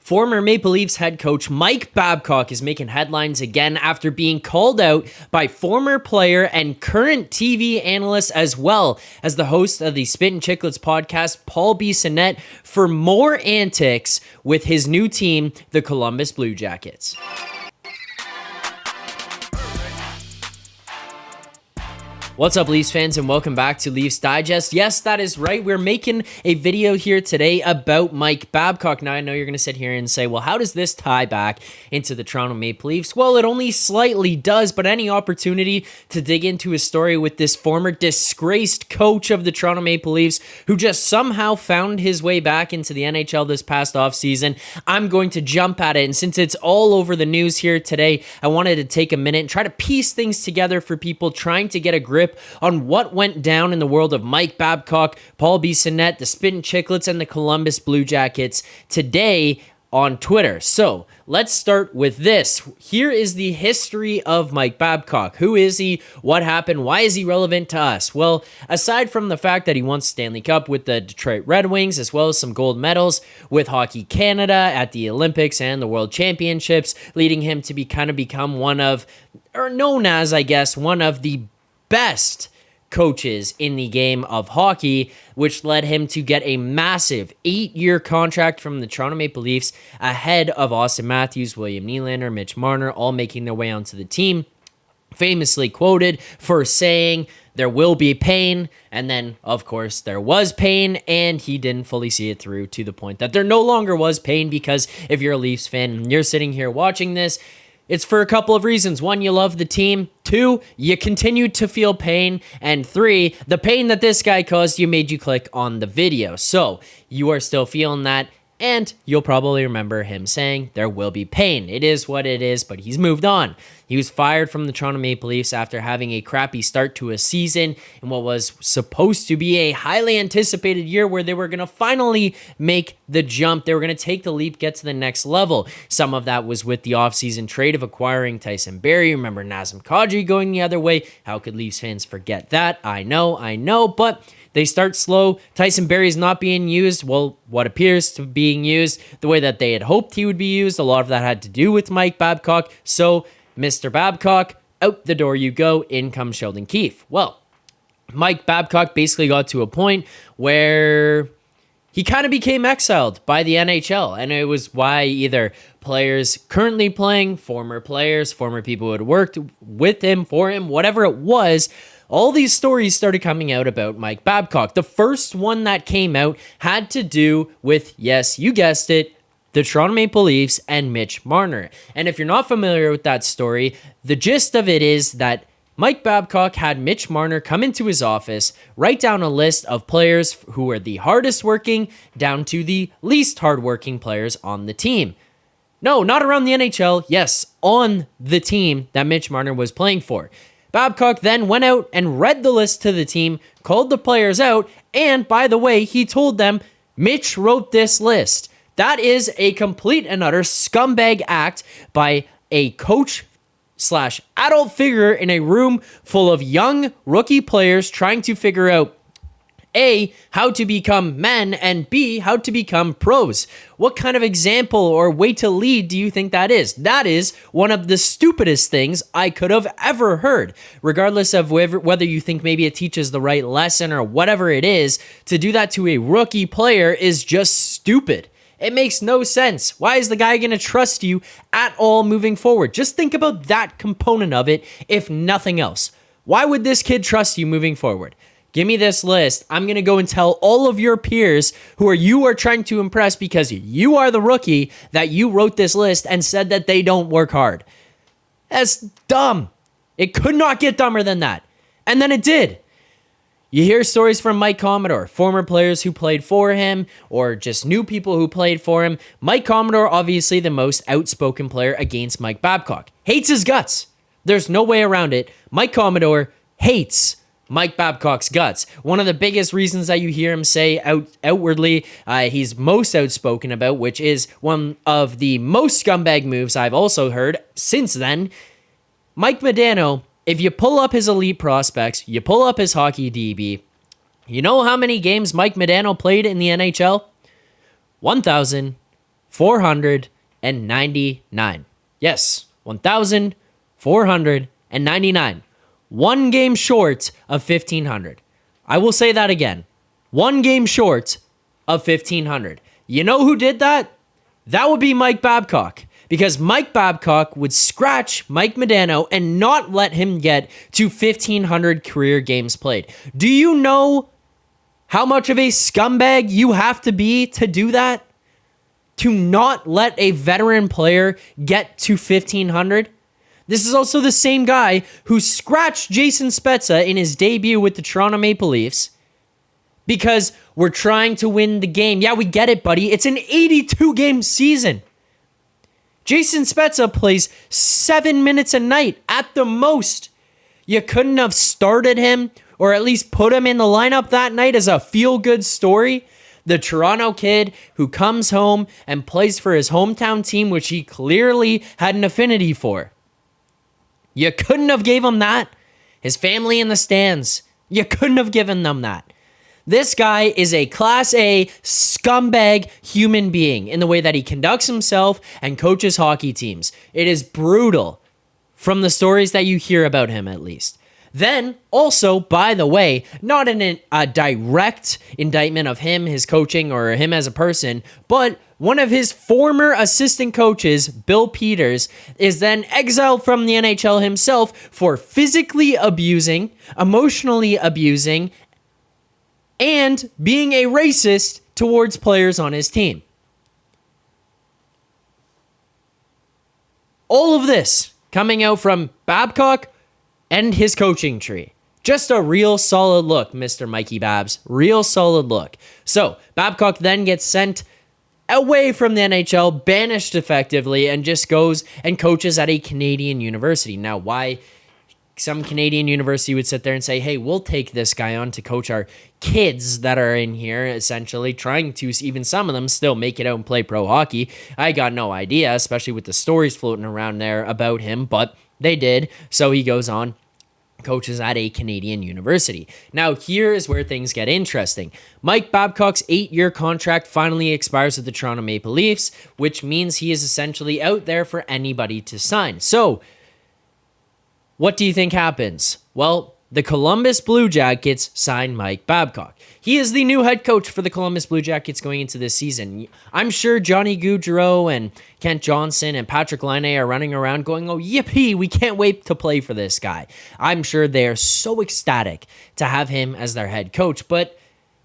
Former Maple Leafs head coach Mike Babcock is making headlines again after being called out by former player and current TV analyst, as well as the host of the Spittin Chiclets podcast, Bissonnette, for more antics with his new team, the Columbus Blue Jackets. What's up, Leafs fans, and welcome back to Leafs Digest. Yes, that is right. We're making a video here today about Mike Babcock. Now, I know you're going to sit here and say, well, how does this tie back into the Toronto Maple Leafs? Well, it only slightly does, but any opportunity to dig into a story with this former disgraced coach of the Toronto Maple Leafs who just somehow found his way back into the NHL this past offseason, I'm going to jump at it. And since it's all over the news here today, I wanted to take a minute and try to piece things together for people trying to get a grip on what went down in the world of Mike Babcock, Bissonnette, the Spittin Chiclets, and the Columbus Blue Jackets today on Twitter. So let's start with this. Here is the history of Mike Babcock. Who is he? What happened? Why is he relevant to us? Well, aside from the fact that he won Stanley Cup with the Detroit Red Wings, as well as some gold medals with Hockey Canada at the Olympics and the World Championships, leading him to become one of, or known as, I guess, one of the best coaches in the game of hockey, which led him to get a massive 8-year contract from the Toronto Maple Leafs ahead of Austin Matthews, William Nylander, Mitch Marner, all making their way onto the team. Famously quoted for saying, "There will be pain," and then, of course, there was pain, and he didn't fully see it through to the point that there no longer was pain, because if you're a Leafs fan and you're sitting here watching this, it's for a couple of reasons. One, you love the team. Two, you continue to feel pain. And three, the pain that this guy caused you made you click on the video. So you are still feeling that, and you'll probably remember him saying there will be pain. It is what it is, but he's moved on. He was fired from the Toronto Maple Leafs after having a crappy start to a season in what was supposed to be a highly anticipated year where they were going to finally make the jump. They were going to take the leap, get to the next level. Some of that was with the offseason trade of acquiring Tyson Barrie. Remember Nazem Kadri going the other way. How could Leafs fans forget that? I know, but they start slow. Tyson Barrie's not being used, well, what appears to be being used the way that they had hoped he would be used. A lot of that had to do with Mike Babcock. So Mr. Babcock, out the door you go, in comes Sheldon Keefe. Well, Mike Babcock basically got to a point where he kind of became exiled by the NHL, and it was why either players currently playing, former players, former people who had worked with him, for him, whatever it was, all these stories started coming out about Mike Babcock. The first one that came out had to do with, yes, you guessed it, the Toronto Maple Leafs and Mitch Marner. And if you're not familiar with that story, the gist of it is that Mike Babcock had Mitch Marner come into his office, write down a list of players who were the hardest working down to the least hardworking players on the team. No, not around the NHL. Yes, on the team that Mitch Marner was playing for. Babcock then went out and read the list to the team, called the players out, and by the way, he told them, Mitch wrote this list. That is a complete and utter scumbag act by a coach / adult figure in a room full of young rookie players trying to figure out A, how to become men, and B, how to become pros. What kind of example or way to lead do you think that is? That is one of the stupidest things I could have ever heard. Regardless of whether you think maybe it teaches the right lesson or whatever it is, to do that to a rookie player is just stupid. It makes no sense. Why is the guy going to trust you at all moving forward? Just think about that component of it, if nothing else. Why would this kid trust you moving forward? Give me this list. I'm going to go and tell all of your peers who you are trying to impress because you are the rookie that you wrote this list and said that they don't work hard. That's dumb. It could not get dumber than that. And then it did. You hear stories from Mike Commodore, former players who played for him, or just new people who played for him. Mike Commodore, obviously the most outspoken player against Mike Babcock. Hates his guts. There's no way around it. Mike Commodore hates Mike Babcock's guts. One of the biggest reasons that you hear him say outwardly he's most outspoken about, which is one of the most scumbag moves I've also heard since then. Mike Modano, if you pull up his elite prospects, you pull up his hockey DB, you know how many games Mike Modano played in the NHL? 1,000 1,499. Yes, 1,499. One game short of 1,500. I will say that again. One game short of 1,500. You know who did that? That would be Mike Babcock. Because Mike Babcock would scratch Mike Modano and not let him get to 1,500 career games played. Do you know how much of a scumbag you have to be to do that? To not let a veteran player get to 1,500? This is also the same guy who scratched Jason Spezza in his debut with the Toronto Maple Leafs because we're trying to win the game. Yeah, we get it, buddy. It's an 82-game season. Jason Spezza plays 7 minutes a night at the most. You couldn't have started him or at least put him in the lineup that night as a feel-good story. The Toronto kid who comes home and plays for his hometown team, which he clearly had an affinity for. You couldn't have gave him that. His family in the stands. You couldn't have given them that. This guy is a Class A scumbag human being in the way that he conducts himself and coaches hockey teams. It is brutal from the stories that you hear about him, at least. Then, also, by the way, not in a direct indictment of him, his coaching, or him as a person, but one of his former assistant coaches, Bill Peters, is then exiled from the NHL himself for physically abusing, emotionally abusing, and being a racist towards players on his team. All of this coming out from Babcock and his coaching tree. Just a real solid look, Mr. Mikey Babs. Real solid look. So, Babcock then gets sent away from the NHL, banished effectively, and just goes and coaches at a Canadian university. Now, why some Canadian university would sit there and say, hey, we'll take this guy on to coach our kids that are in here, essentially trying to, even some of them, still make it out and play pro hockey. I got no idea, especially with the stories floating around there about him, but they did. So he goes on, coaches at a Canadian university. Now, here is where things get interesting. Mike Babcock's 8-year contract finally expires with the Toronto Maple Leafs, which means he is essentially out there for anybody to sign. So, what do you think happens? Well, the Columbus Blue Jackets sign Mike Babcock. He is the new head coach for the Columbus Blue Jackets going into this season. I'm sure Johnny Gaudreau and Kent Johnson and Patrick Laine are running around going, oh, yippee, we can't wait to play for this guy. I'm sure they're so ecstatic to have him as their head coach, but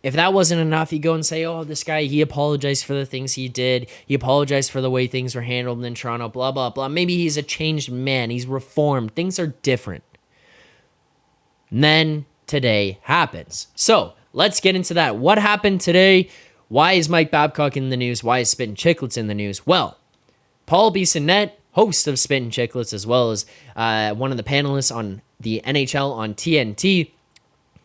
if that wasn't enough, you go and say, oh, this guy, he apologized for the things he did. He apologized for the way things were handled in Toronto, blah, blah, blah. Maybe he's a changed man. He's reformed. Things are different. And then today happens. So let's get into that. What happened today? Why is Mike Babcock in the news? Why is Spittin Chiclets in the news? Well, Paul Bissonnette, host of Spittin Chiclets, as well as one of the panelists on the NHL on TNT,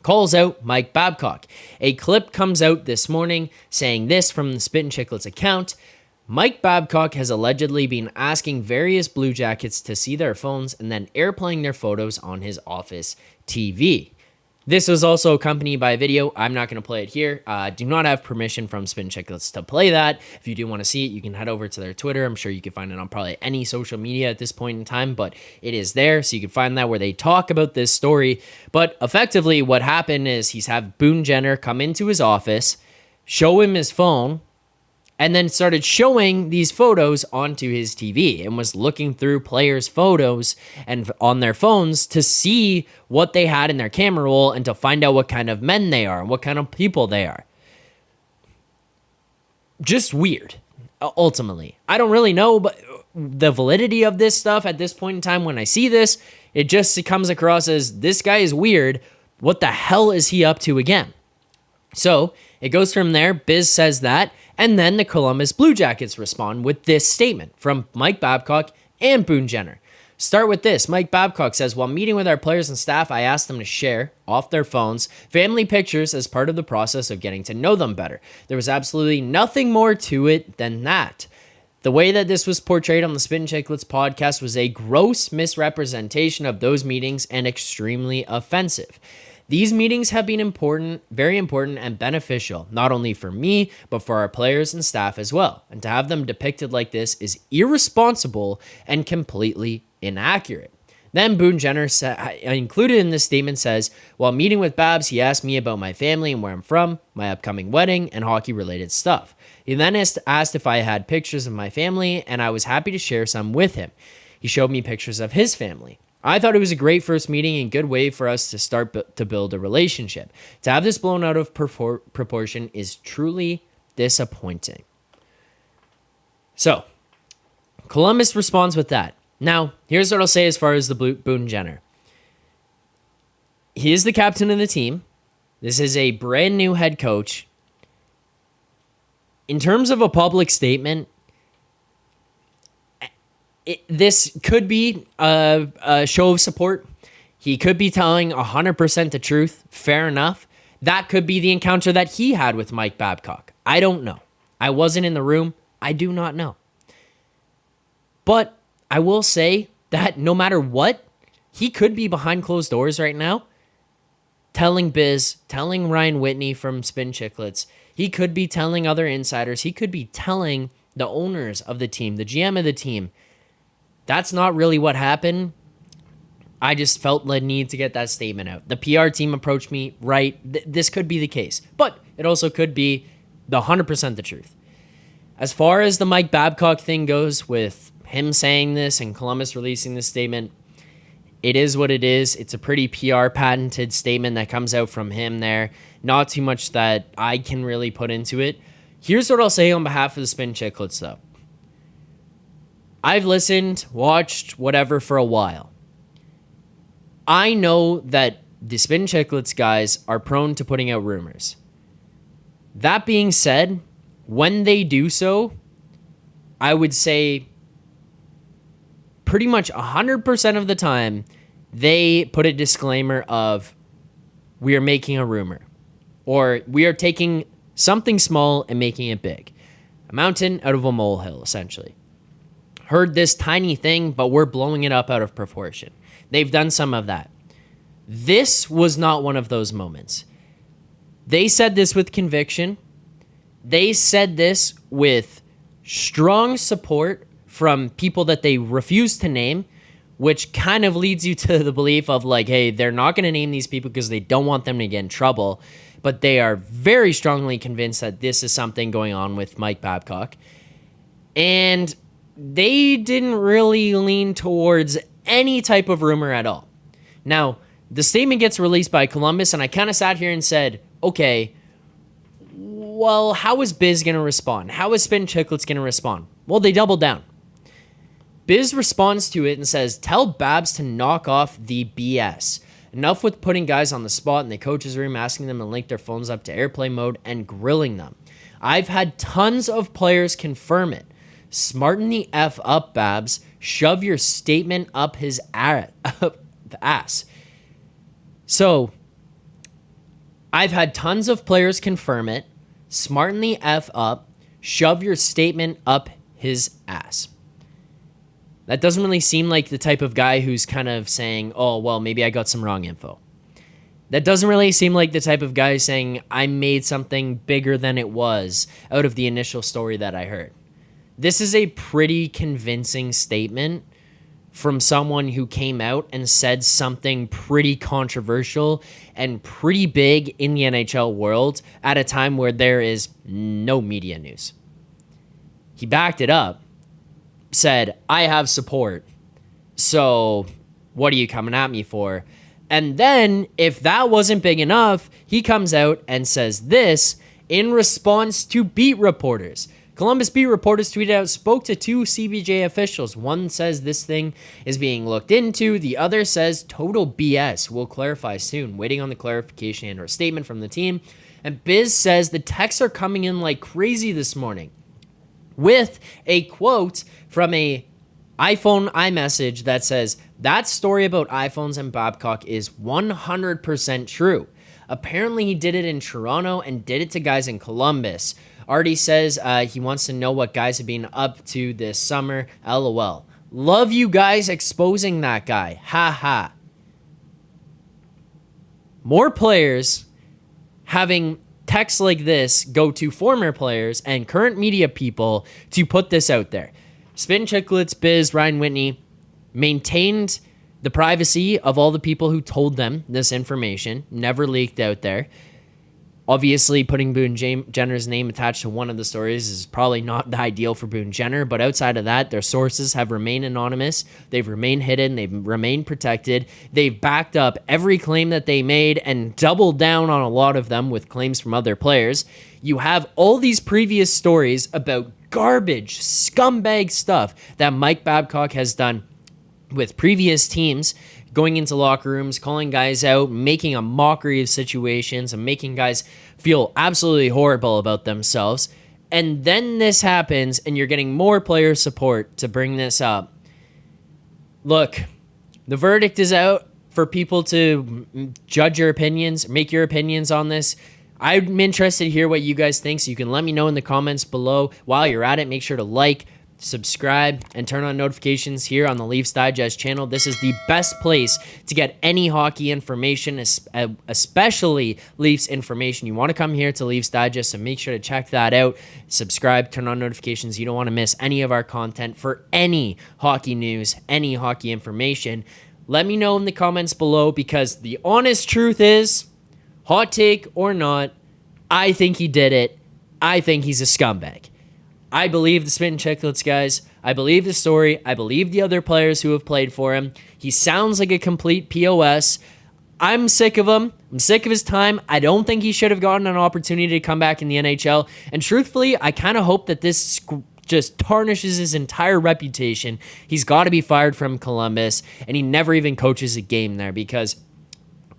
calls out Mike Babcock. A clip comes out this morning saying this from the Spittin Chiclets account. Mike Babcock has allegedly been asking various Blue Jackets to see their phones and then airplaying their photos on his office TV. This was also accompanied by a video. I'm not going to play it here. Do not have permission from Spittin Chiclets to play that. If you do want to see it, you can head over to their Twitter. I'm sure you can find it on probably any social media at this point in time, but it is there, so you can find that where they talk about this story. But effectively, what happened is he's had Boone Jenner come into his office, show him his phone, and then started showing these photos onto his TV and was looking through players' photos and on their phones to see what they had in their camera roll and to find out what kind of men they are and what kind of people they are. Just weird, ultimately. I don't really know but the validity of this stuff at this point in time. When I see this, it just comes across as this guy is weird. What the hell is he up to again? So it goes from there. Biz says that. And then the Columbus Blue Jackets respond with this statement from Mike Babcock and Boone Jenner. Start with this. Mike Babcock says, while meeting with our players and staff, I asked them to share, off their phones, family pictures as part of the process of getting to know them better. There was absolutely nothing more to it than that. The way that this was portrayed on the Spittin Chiclets podcast was a gross misrepresentation of those meetings and extremely offensive. These meetings have been important, very important and beneficial, not only for me, but for our players and staff as well. And to have them depicted like this is irresponsible and completely inaccurate. Then Boone Jenner, included in this statement, says, while meeting with Babs, he asked me about my family and where I'm from, my upcoming wedding, and hockey-related stuff. He then asked if I had pictures of my family, and I was happy to share some with him. He showed me pictures of his family. I thought it was a great first meeting and good way for us to start to build a relationship. To have this blown out of proportion is truly disappointing. So, Columbus responds with that. Now, here's what I'll say as far as the Boone Jenner. He is the captain of the team. This is a brand new head coach. In terms of a public statement, this could be a show of support. He could be telling 100% the truth. Fair enough. That could be the encounter that he had with Mike Babcock. I don't know. I wasn't in the room. I do not know. But I will say that no matter what, he could be behind closed doors right now, telling Biz, telling Ryan Whitney from Spittin Chiclets. He could be telling other insiders. He could be telling the owners of the team, the GM of the team. That's not really what happened. I just felt the need to get that statement out. The PR team approached me, right? This could be the case, but it also could be the 100% the truth. As far as the Mike Babcock thing goes, with him saying this and Columbus releasing this statement, it is what it is. It's a pretty PR patented statement that comes out from him there. Not too much that I can really put into it. Here's what I'll say on behalf of the Spittin Chiclets, though. I've listened, watched, whatever for a while. I know that the Spittin Chiclets guys are prone to putting out rumors. That being said, when they do so, I would say pretty much 100% of the time, they put a disclaimer of, we are making a rumor. Or we are taking something small and making it big. A mountain out of a molehill, essentially. Heard this tiny thing, but we're blowing it up out of proportion. They've done some of that. This was not one of those moments. They said this with conviction. They said this with strong support from people that they refuse to name, which kind of leads you to the belief of like, hey, they're not going to name these people because they don't want them to get in trouble, but they are very strongly convinced that this is something going on with Mike Babcock. And they didn't really lean towards any type of rumor at all. Now, the statement gets released by Columbus, and I kind of sat here and said, okay, well, how is Biz going to respond? How is Spittin Chiclets going to respond? Well, they doubled down. Biz responds to it and says, tell Babs to knock off the BS. Enough with putting guys on the spot in the coach's room, asking them to link their phones up to airplane mode and grilling them. I've had tons of players confirm it. Smarten the F up, Babs. Shove your statement up his ass. So, I've had tons of players confirm it. Smarten the F up. Shove your statement up his ass. That doesn't really seem like the type of guy who's kind of saying, oh, well, maybe I got some wrong info. That doesn't really seem like the type of guy saying, I made something bigger than it was out of the initial story that I heard. This is a pretty convincing statement from someone who came out and said something pretty controversial and pretty big in the NHL world at a time where there is no media news. He backed it up, said, I have support, so what are you coming at me for? And then, if that wasn't big enough, he comes out and says this in response to beat reporters. Columbus beat reporters tweeted out, spoke to two CBJ officials. One says this thing is being looked into. The other says total BS. We'll clarify soon. Waiting on the clarification and or statement from the team. And Biz says the texts are coming in like crazy this morning, with a quote from a iPhone iMessage that says, that story about iPhones and Babcock is 100% true. Apparently he did it in Toronto and did it to guys in Columbus. Artie says he wants to know what guys have been up to this summer. LOL. Love you guys exposing that guy. Ha ha. more players having texts like this go to former players and current media people to put this out there. Spittin Chiclets, Biz, Ryan Whitney maintained the privacy of all the people who told them this information, never leaked out there. Obviously, putting Boone Jenner's name attached to one of the stories is probably not the ideal for Boone Jenner, but outside of that, their sources have remained anonymous. They've remained hidden. They've remained protected. They've backed up every claim that they made and doubled down on a lot of them with claims from other players. You have all these previous stories about garbage, scumbag stuff that Mike Babcock has done with previous teams, going into locker rooms, calling guys out, making a mockery of situations, and making guys feel absolutely horrible about themselves. And then this happens, and you're getting more player support to bring this up. Look, the verdict is out for people to judge your opinions, make your opinions on this. I'm interested to hear what you guys think, so you can let me know in the comments below. While you're at it, make sure to like, subscribe, and turn on notifications here on the Leafs Digest channel. This is the best place to get any hockey information, especially Leafs information. You want to come here to Leafs Digest, so make sure to check that out. Subscribe, turn on notifications. You don't want to miss any of our content for any hockey news, any hockey information. Let me know in the comments below, because the honest truth is, hot take or not, I think he did it. I think he's a scumbag. I believe the Spittin Chiclets guys. I believe the story. I believe the other players who have played for him. He sounds like a complete POS. I'm sick of him. I'm sick of his time. I don't think he should have gotten an opportunity to come back in the NHL. And truthfully, I kind of hope that this just tarnishes his entire reputation. He's got to be fired from Columbus, and he never even coaches a game there, because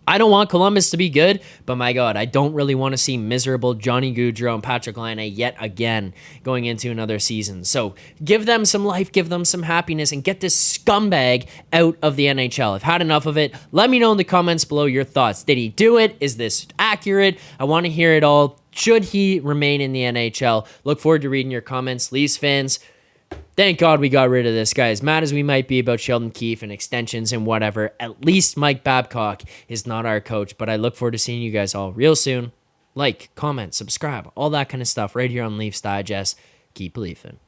I don't want Columbus to be good, but my God, I don't really want to see miserable Johnny Gaudreau and Patrick Laine yet again going into another season. So give them some life, give them some happiness, and get this scumbag out of the NHL. I've had enough of it. Let me know in the comments below your thoughts. Did he do it? Is this accurate? I want to hear it all. Should he remain in the NHL? Look forward to reading your comments. Leafs fans, thank God we got rid of this guy. As mad as we might be about Sheldon Keefe and extensions and whatever, at least Mike Babcock is not our coach. But I look forward to seeing you guys all real soon. Like, comment, subscribe, all that kind of stuff right here on Leafs Digest. Keep believing.